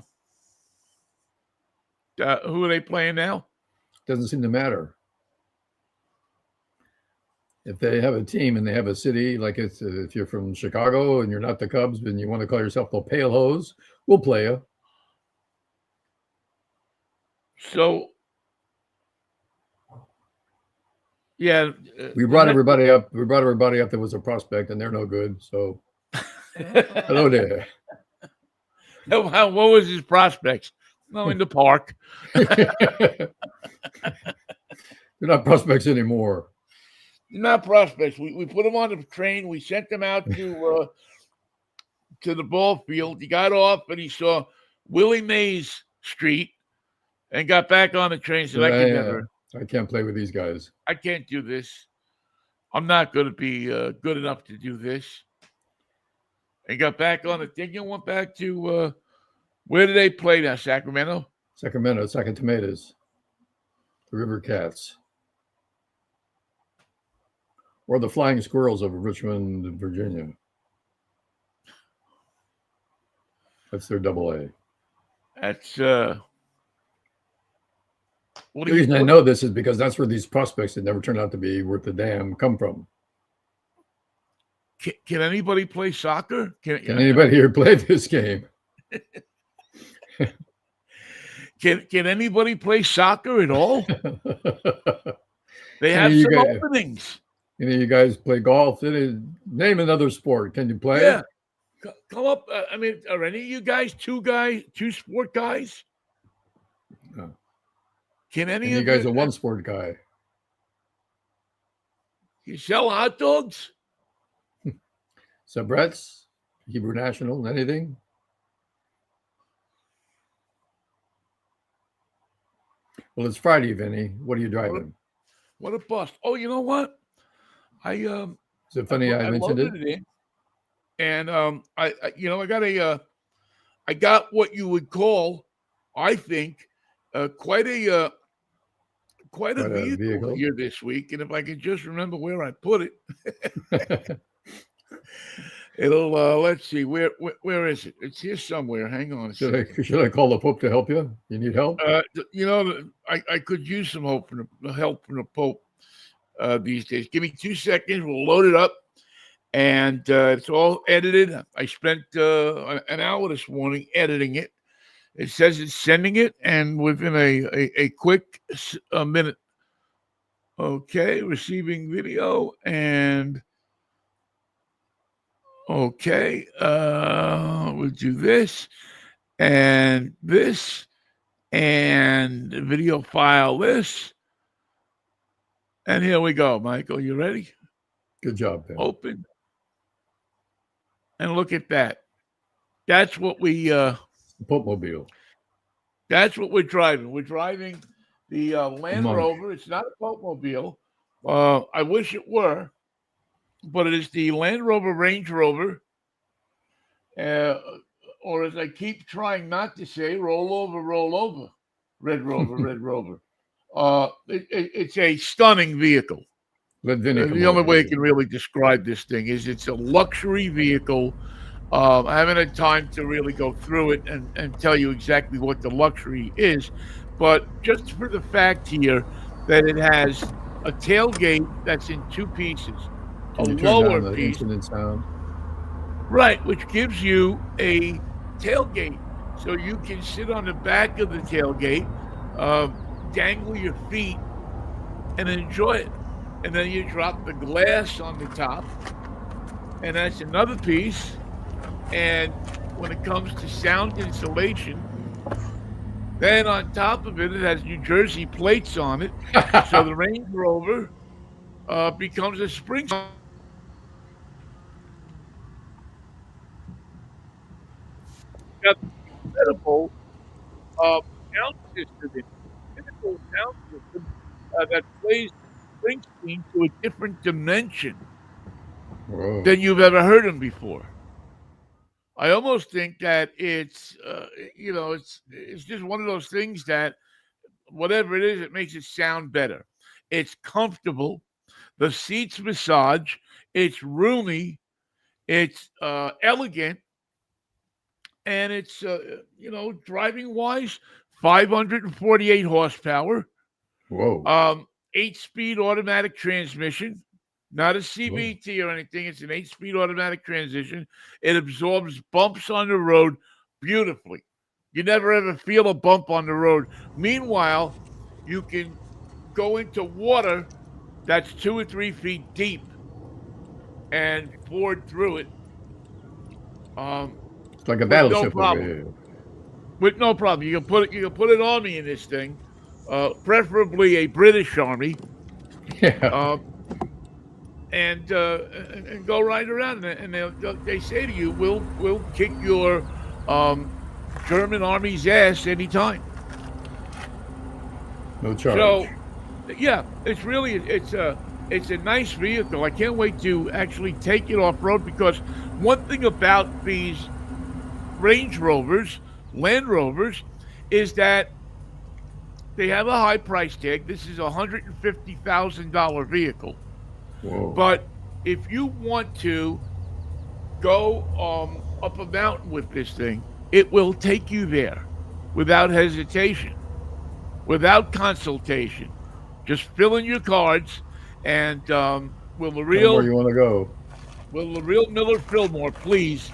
Who are they playing now? Doesn't seem to matter. If they have a team and they have a city, like it's if you're from Chicago and you're not the Cubs, and you want to call yourself the Pale Hose, we'll play you. So yeah, We brought everybody up. We brought everybody up that was a prospect, and they're no good. So hello there. What was his prospects? No, in the park. They're not prospects anymore. Not prospects. We put them on the train. We sent them out to the ball field. He got off and he saw Willie Mays Street and got back on the train. Said, I can't play with these guys. I can't do this. I'm not going to be good enough to do this. And got back on the thing and went back to where do they play now? Sacramento? Sacramento, Second Tomatoes, the River Cats, or the Flying Squirrels of Richmond, Virginia. That's their double A. That's the reason I know this is because that's where these prospects that never turned out to be worth a damn come from. Can anybody play soccer? Can anybody here play this game? Can anybody play soccer at all? They have some openings. Any of you guys play golf? Name another sport. Can you play? Yeah. Come up. I mean, are any of you guys two sport guys? No. Can any of you guys a one sport guy? You sell hot dogs? Sabrettes? Hebrew National? Anything? Well, it's Friday, Vinnie. What are you driving? What a bust! Oh, you know what? Is it funny I mentioned it? And I got what you would call, I think, quite a vehicle here this week. And if I could just remember where I put it, it'll let's see, where is it? It's here somewhere. Hang on. Should I call the Pope to help you? You need help? I could use some help from the Pope these days. Give me 2 seconds. We'll load it up. And it's all edited. I spent an hour this morning editing it. It says it's sending it, and within a quick minute. Okay, receiving video, and okay, we'll do this, and video file this, and here we go. Michael, you ready? Good job, Ben. Open. And look at that. That's what we Popemobile. That's what we're driving. We're driving the Land Rover. It's not a Popemobile. I wish it were, but it is the Land Rover Range Rover. Or as I keep trying not to say, roll over, Red Rover, Red Rover. It's a stunning vehicle. The only way I can really describe this thing is it's a luxury vehicle. I haven't had time to really go through it and tell you exactly what the luxury is, but just for the fact here that it has a tailgate that's in two pieces, a lower piece, right, which gives you a tailgate, so you can sit on the back of the tailgate, dangle your feet, and enjoy it. And then you drop the glass on the top, and that's another piece. And when it comes to sound insulation, then on top of it, it has New Jersey plates on it. So the Range Rover becomes a spring. incredible sound system, incredible sound system that plays Springsteen to a different dimension Whoa. than you've ever heard him before. I almost think that it's just one of those things that whatever it is, it makes it sound better. It's comfortable. The seats massage. It's roomy. It's elegant, and it's driving wise, 548 horsepower, Whoa. 8-speed automatic transmission, not a Whoa. CVT or anything. It's an 8-speed automatic transmission. It absorbs bumps on the road beautifully. You never ever feel a bump on the road. Meanwhile, you can go into water that's 2 or 3 feet deep and ford through it. It's like a With no battleship over problem. here. With no problem. You can put an army in this thing, preferably a British army, Yeah. and go right around. And they say to you, "We'll kick your German army's ass anytime." No charge. So, yeah, it's a nice vehicle. I can't wait to actually take it off road, because one thing about these Range Rovers, Land Rovers, is that they have a high price tag. This is a $150,000 vehicle. Whoa. But if you want to go up a mountain with this thing, it will take you there without hesitation, without consultation. Just fill in your cards, and will the Tell 'em where real you want to go. Miller Fillmore please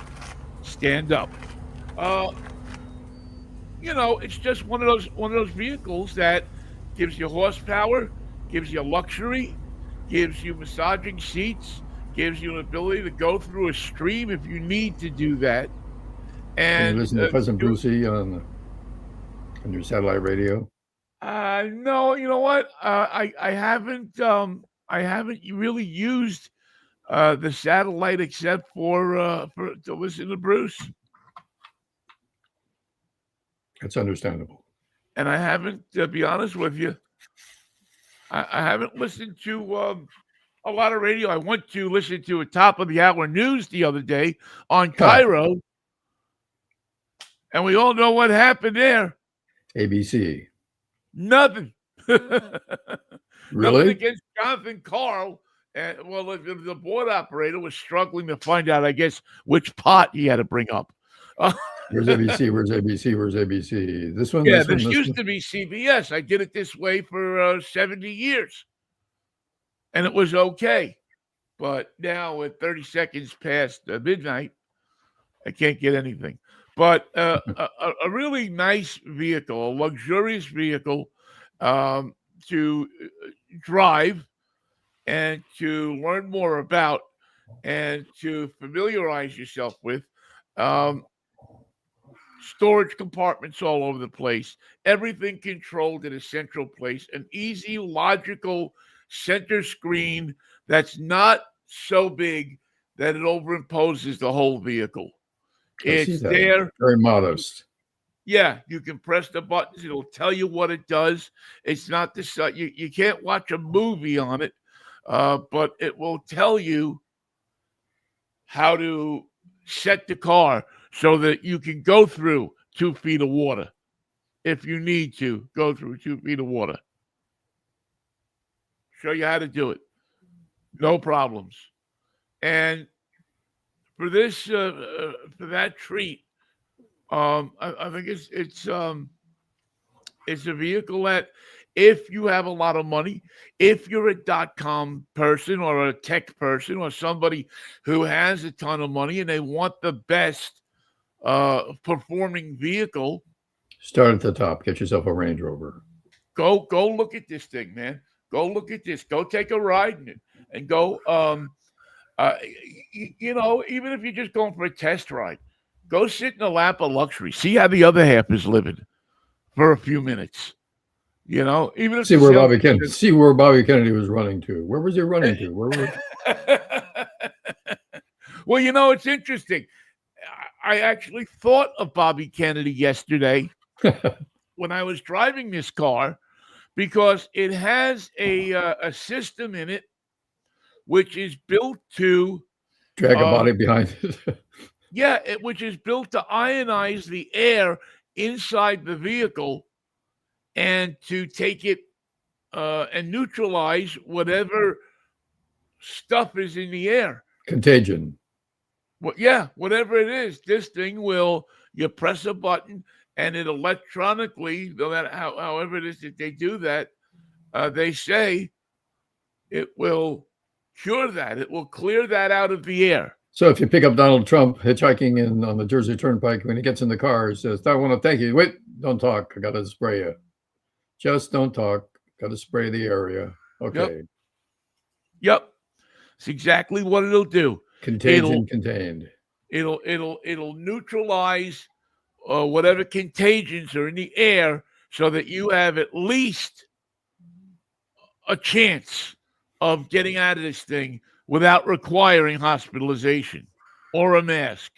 stand up? Uh, it's just one of those vehicles that gives you horsepower, gives you luxury, gives you massaging seats, gives you an ability to go through a stream if you need to do that. Can you And listen to Cousin Brucey on your satellite radio? no, you know what? I haven't really used the satellite except for to listen to Bruce, That's understandable. and I haven't, to be honest with you, I haven't listened to a lot of radio. I went to listen to a top of the hour news the other day on Cairo, and we all know what happened there. ABC. Nothing. Nothing Really? against Jonathan Carl. Well, the board operator was struggling to find out, I guess, which pot he had to bring up. Where's ABC? Where's ABC? Where's ABC? This one? Yeah, This one? this This used one? to be CBS. I did it this way for 70 years, and it was okay. But now, with 30 seconds past midnight, I can't get anything. But a really nice vehicle, a luxurious vehicle to drive and to learn more about and to familiarize yourself with. Storage compartments all over the place, everything controlled in a central place, an easy, logical center screen that's not so big that it overimposes the whole vehicle. I see It's that. there. Very modest. Yeah, you can press the buttons. It'll tell you what it does. It's not this. You can't watch a movie on it, but it will tell you how to set the car so that you can go through 2 feet of water if you need to go through 2 feet of water. Show you how to do it. No problems. And for this, for that treat, I think it's a vehicle that, if you have a lot of money, if you're a .com person or a tech person or somebody who has a ton of money and they want the best performing vehicle, Start at the top. Get yourself a Range Rover. go look at this thing, man. Go look at this. Go take a ride in it, and go. Even if you're just going for a test ride, go sit in the lap of luxury. See how the other half is living for a few minutes. Even if See where Bobby Kennedy was running to. Where was he running to? Well, it's interesting. I actually thought of Bobby Kennedy yesterday when I was driving this car because it has a system in it which is built to Drag a uh, body behind it. which is built to ionize the air inside the vehicle and to take it and neutralize whatever stuff is in the air. Contagion. Well, yeah, whatever it is, this thing will, you press a button and it electronically, no matter however it is that they do that, they say it will cure that. It will clear that out of the air. So if you pick up Donald Trump hitchhiking in on the Jersey Turnpike, when he gets in the car, he says, I want to thank you. Wait, don't talk. I got to spray you. Just don't talk. Got to spray the area. Okay. Yep. It's exactly what it'll do. Contagion contained. It'll neutralize whatever contagions are in the air so that you have at least a chance of getting out of this thing without requiring hospitalization or a mask.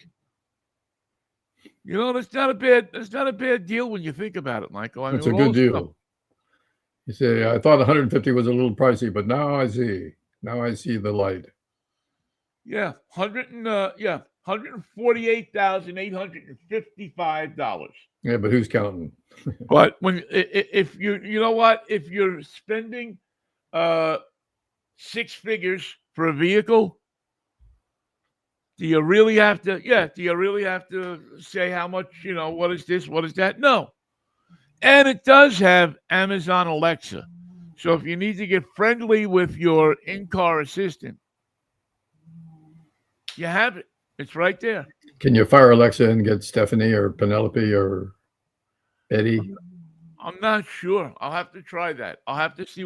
You know, that's not a bad deal when you think about it, Michael. I That's mean, a good deal. You say, I thought 150 was a little pricey, but now I see. Now I see the light. Yeah, $148,855. Yeah, but who's counting? But if you know what, if you're spending six figures for a vehicle, do you really have to? Yeah, do you really have to say how much? You know, what is this? What is that? No. And it does have Amazon Alexa. So if you need to get friendly with your in-car assistant, you have it. It's right there. Can you fire Alexa and get Stephanie or Penelope or Eddie? I'm not sure. I'll have to try that. I'll have to see.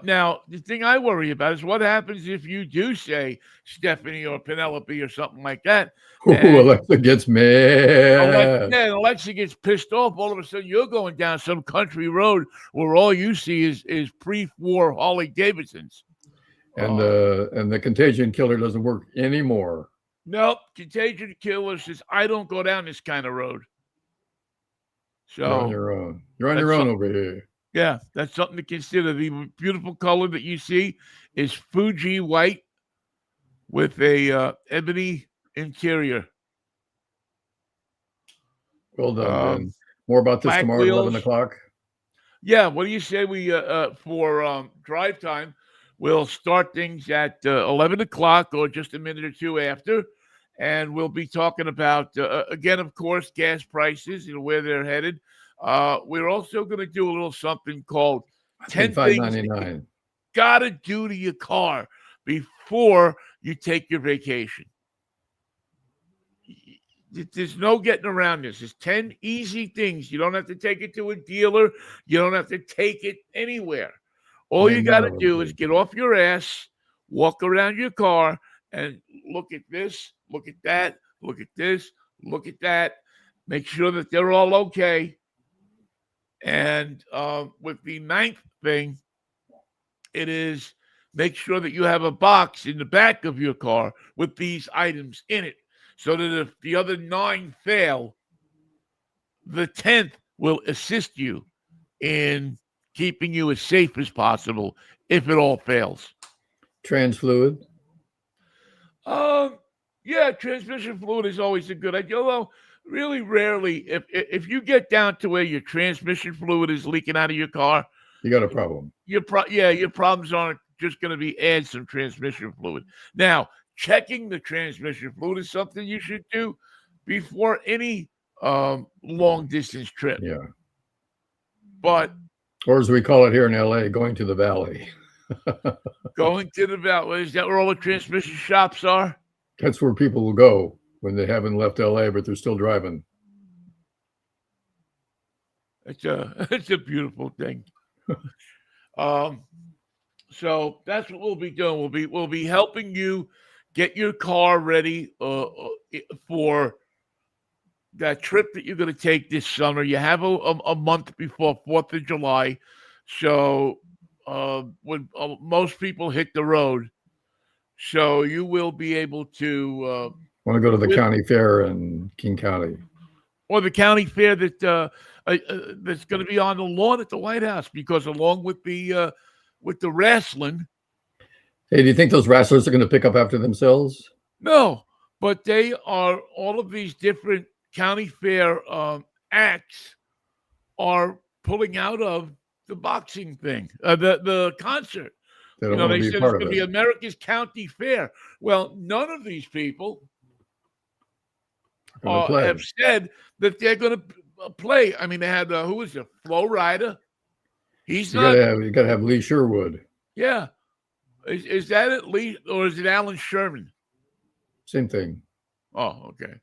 Now, the thing I worry about is what happens if you do say Stephanie or Penelope or something like that. Ooh, Alexa gets mad. Alexa gets pissed off. All of a sudden, you're going down some country road where all you see is pre-war Harley Davidsons. And the contagion killer doesn't work anymore. Nope. Contagion killer says, I don't go down this kind of road. So you're on your own. You're on your own over here. Yeah, that's something to consider. The beautiful color that you see is Fuji white with a ebony interior. Well done, Ben. More about this tomorrow at 11 o'clock. Yeah, what do you say we for drive time? We'll start things at 11 o'clock or just a minute or two after. And we'll be talking about, again, of course, gas prices and where they're headed. We're also going to do a little something called 10 things you got to do to your car before you take your vacation. There's no getting around this. It's 10 easy things. You don't have to take it to a dealer. You don't have to take it anywhere. All you got to do is get off your ass, walk around your car, and look at this, look at that, look at this, look at that. Make sure that they're all okay. And with the ninth thing, it is make sure that you have a box in the back of your car with these items in it, so that if the other 9 fail, the 10th will assist you in keeping you as safe as possible if it all fails. Trans fluid? Yeah, transmission fluid is always a good idea. Although, really rarely, if you get down to where your transmission fluid is leaking out of your car, you got a problem. Your problems aren't just going to be add some transmission fluid. Now, checking the transmission fluid is something you should do before any long distance trip. Yeah. But, or as we call it here in LA, going to the valley. Going to the valley. Is that where all the transmission shops are? That's where people will go when they haven't left LA, but they're still driving. It's a beautiful thing. So that's what we'll be doing. We'll be helping you get your car ready for that trip that you're going to take this summer. You have a month before 4th of July. So when most people hit the road, so you will be able to Want to go to the county fair in King County? Or the county fair that's going to be on the lawn at the White House, because along with the wrestling. Hey, do you think those wrestlers are going to pick up after themselves? No, but they are, all of these different county fair acts are pulling out of the boxing thing, the concert. They don't want to They be said it's part going of to be it. America's County Fair. Well, none of these people have said that they're going to play. I mean, they had who was it? Flo Rida. He's You not. got to have Lee Sherwood. Yeah, is that it, Lee, or is it Alan Sherman? Same thing. Oh, okay.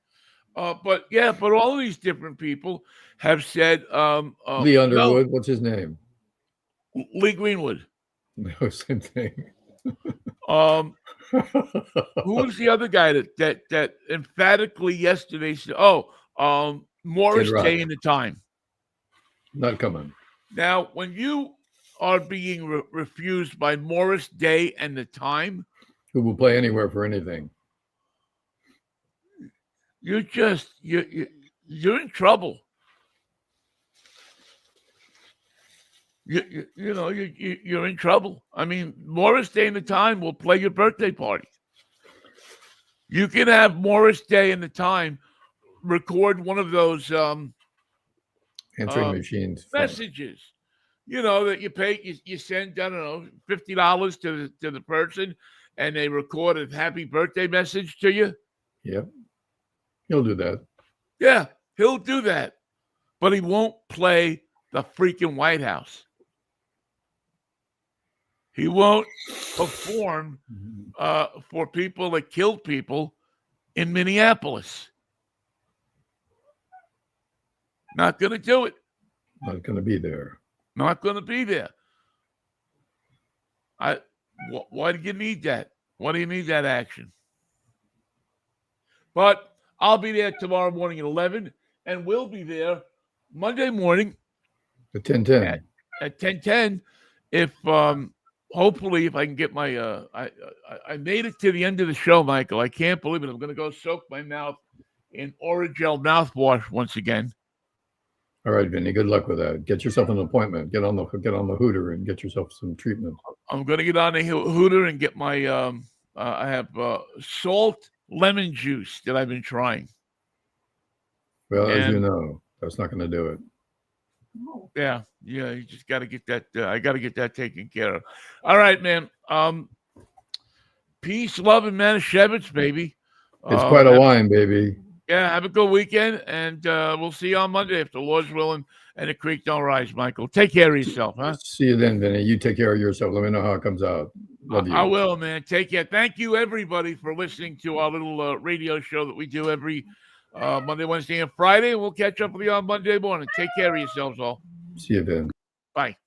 But all of these different people have said Lee Underwood. No. What's his name? Lee Greenwood. No, same thing. Who was the other guy that emphatically yesterday said, Morris Day and the Time? Not coming. Now, when you are being refused by Morris Day and the Time, who will play anywhere for anything, you're in trouble. You're in trouble. I mean, Morris Day and the Time will play your birthday party. You can have Morris Day and the Time record one of those answering machines messages. That you pay. You send, I don't know, $50 to the person, and they record a happy birthday message to you. Yep, he'll do that. Yeah, he'll do that, but he won't play the freaking White House. He won't perform for people that killed people in Minneapolis. Not going to do it. Not going to be there. Not going to be there. Why do you need that? Why do you need that action? But I'll be there tomorrow morning at 11, and we'll be there Monday morning at 10:10. At 10:10, if hopefully if I can get my I made it to the end of the show, Michael. I can't believe it. I'm going to go soak my mouth in Orajel mouthwash once again. All right, Vinny. Good luck with that. Get yourself an appointment. Get on the Hooter and get yourself some treatment. I'm going to get on the Hooter and get my I have salt lemon juice that I've been trying. Well, as you know, that's not going to do it. Yeah, you just got to get that. I got to get that taken care of. All right, man. Peace, love, and Manischewitz, baby. It's quite a wine, baby. Yeah, have a good weekend, and we'll see you on Monday if the Lord's willing and the creek don't rise, Michael. Take care of yourself, huh? See you then, Vinny. You take care of yourself. Let me know how it comes out. Love you. I will, man. Take care. Thank you, everybody, for listening to our little radio show that we do every Monday, Wednesday, and Friday. We'll catch up with you on Monday morning. Take care of yourselves all. See you then. Bye.